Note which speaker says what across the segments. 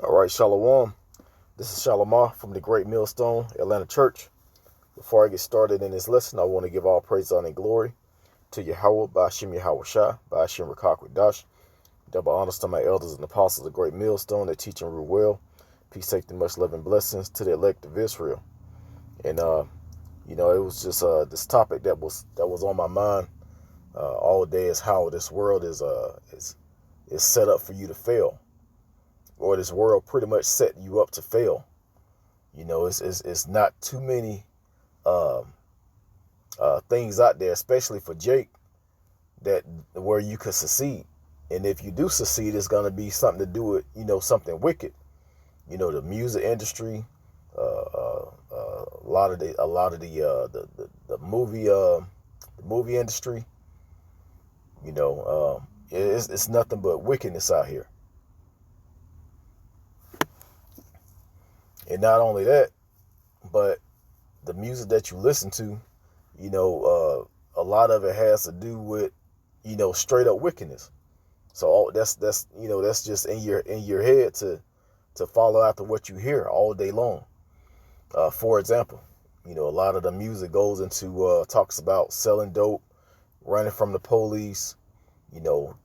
Speaker 1: All right, Shalom. This is Shalomar from the Great Millstone Atlanta Church. Before I get started in this lesson, I want to give all praise, honor, and glory to Yahweh, Ba'ashem Yahweh Shah, Ba'ashem Rakak Dash. Double honors to my elders and apostles of the Great Millstone that teach and rule well. Peace, safety, much love, and blessings to the elect of Israel. And it was just this topic that was on my mind all day is how this world is set up for you to fail, or this world pretty much setting you up to fail. It's not too many things out there, especially for Jake, that where you could succeed. And if you do succeed, it's gonna be something to do with something wicked. The music industry, a lot of the movie industry. It's nothing but wickedness out here. And not only that, but the music that you listen to, a lot of it has to do with, straight up wickedness. So that's just in your head to follow after what you hear all day long. For example, a lot of the music goes into talks about selling dope, running from the police,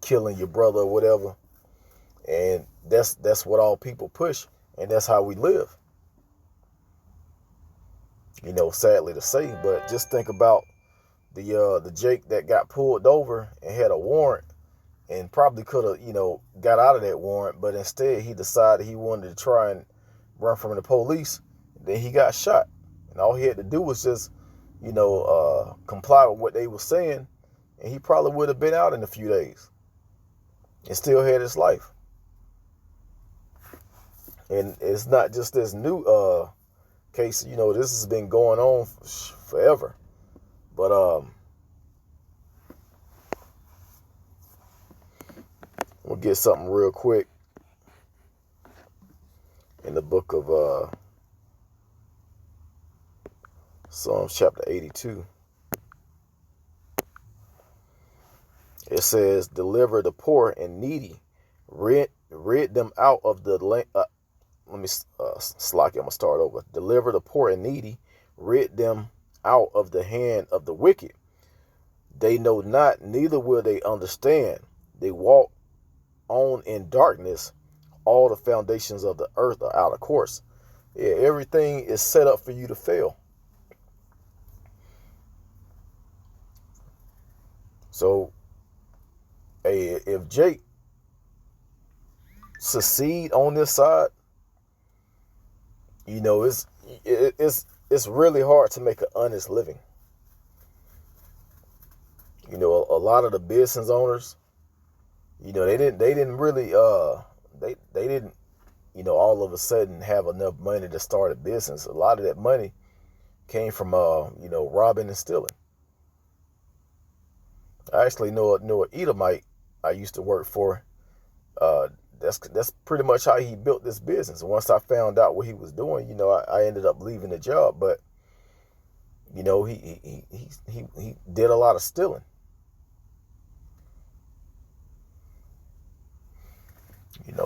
Speaker 1: killing your brother or whatever. And that's what all people push, and that's how we live. Sadly to say, but just think about the Jake that got pulled over and had a warrant and probably could have, got out of that warrant, but instead he decided he wanted to try and run from the police. Then he got shot. And all he had to do was just, comply with what they were saying, and he probably would have been out in a few days and still had his life. And it's not just this new case, this has been going on forever. But we'll get something real quick in the book of Psalms chapter 82. It says, deliver the poor and needy, rid them out of the land. Let me slack it. I'm gonna start over. Deliver the poor and needy, rid them out of the hand of the wicked. They know not, neither will they understand. They walk on in darkness. All the foundations of the earth are out of course. Yeah, everything is set up for you to fail. So, hey, if Jake succeed on this side, it's really hard to make an honest living. A lot of the business owners, they didn't really they didn't all of a sudden have enough money to start a business. A lot of that money came from robbing and stealing. I actually know an Edomite I used to work for. That's pretty much how he built this business. And once I found out what he was doing, I ended up leaving the job. But he did a lot of stealing.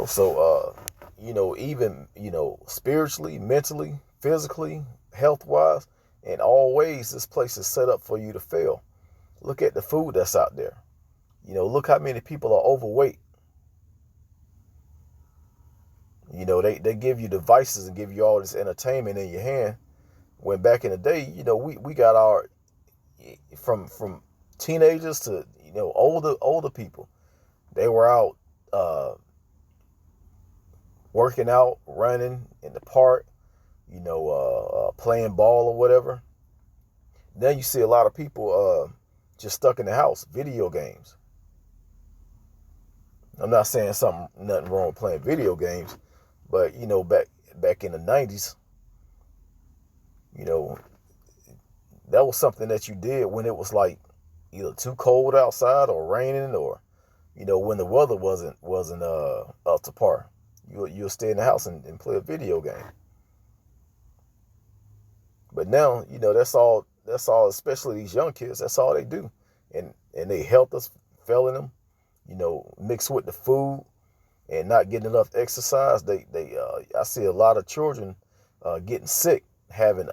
Speaker 1: So even spiritually, mentally, physically, health wise, in all ways, this place is set up for you to fail. Look at the food that's out there. Look how many people are overweight. They give you devices and give you all this entertainment in your hand. When back in the day, we got our from teenagers to older people. They were out working out, running in the park, playing ball or whatever. Now you see a lot of people just stuck in the house, video games. I'm not saying nothing wrong with playing video games, but back in the 90s, that was something that you did when it was like either too cold outside or raining, or when the weather wasn't up to par. You'll stay in the house and play a video game. But now, that's all, especially these young kids, that's all they do. And they health is failing them, mixed with the food. and not getting enough exercise, I see a lot of children getting sick, having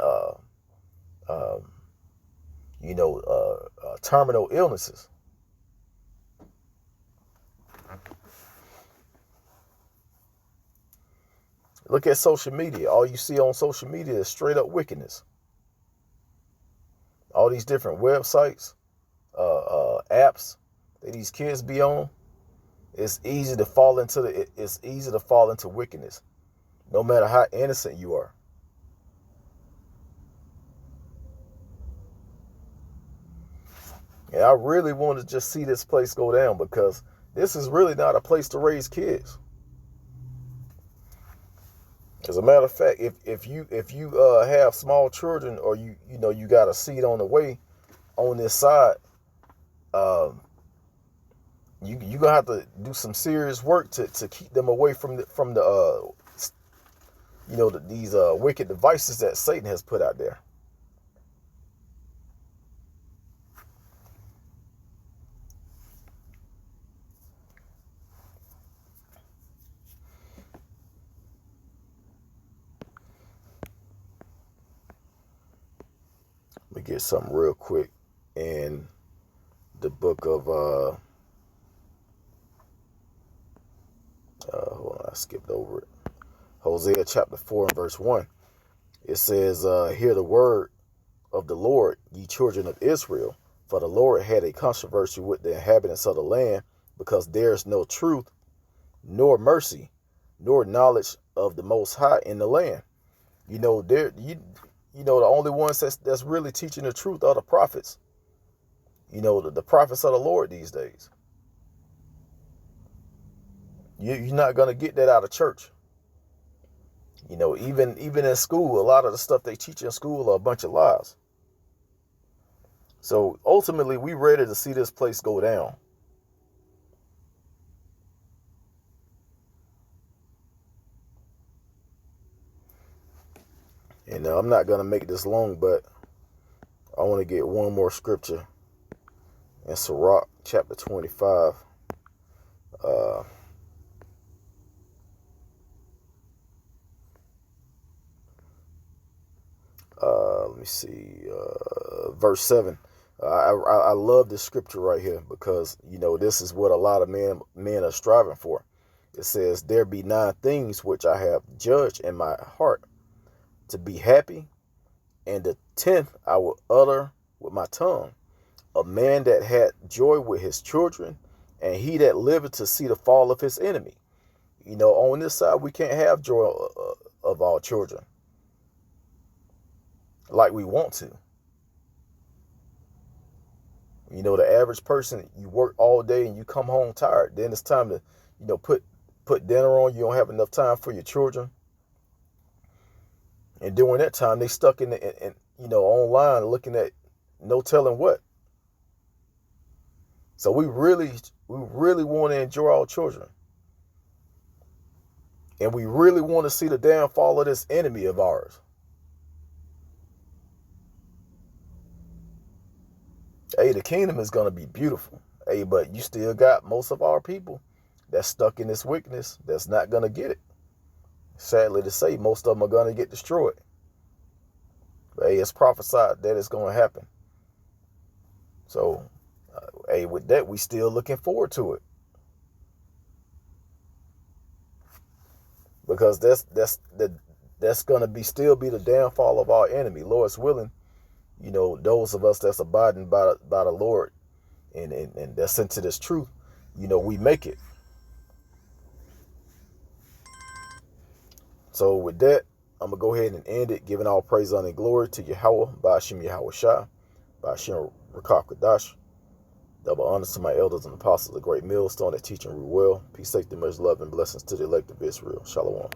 Speaker 1: um, terminal illnesses. Look at social media. All you see on social media is straight up wickedness. All these different websites, apps that these kids be on. It's easy to fall into wickedness, no matter how innocent you are. And I really want to just see this place go down, because this is really not a place to raise kids. As a matter of fact, if you have small children, or you got a seed on the way on this side, you gonna have to do some serious work to keep them away from these wicked devices that Satan has put out there. Let me get something real quick in the book of hold on, I skipped over it. Hosea chapter 4 and verse 1. It says, hear the word of the Lord, ye children of Israel, for the Lord had a controversy with the inhabitants of the land, because there is no truth, nor mercy, nor knowledge of the Most High in the land. The only ones that's really teaching the truth are the prophets. The prophets of the Lord these days. You're not going to get that out of church. Even in school, a lot of the stuff they teach in school are a bunch of lies. So ultimately, we ready to see this place go down. And I'm not going to make this long, but I want to get one more scripture in Sirach chapter 25. Let me see, verse 7. I love this scripture right here, because this is what a lot of men are striving for. It says, there be 9 things which I have judged in my heart to be happy, and the 10th I will utter with my tongue. A man that had joy with his children, and he that liveth to see the fall of his enemy. On this side, we can't have joy of our children like we want to. The average person, you work all day and you come home tired. Then it's time to, put dinner on. You don't have enough time for your children. And during that time, they stuck in online looking at no telling what. So we really want to enjoy our children. And we really want to see the downfall of this enemy of ours. Hey, the kingdom is going to be beautiful. Hey, but you still got most of our people that's stuck in this wickedness that's not going to get it. Sadly to say, most of them are going to get destroyed. But hey, it's prophesied that it's going to happen. So, hey, with that, we still looking forward to it. Because that's going to still be the downfall of our enemy. Lord's willing, those of us that's abiding by the Lord and that's into this truth, we make it. So with that, I'm going to go ahead and end it, giving all praise, honor, and glory to Yahweh, Ba'ashim Yahweh Shai, Ba'ashim Rakak Kadash. Double honors to my elders and apostles, the great millstone that teach and rule well. Peace, safety, much love, and blessings to the elect of Israel. Shalom.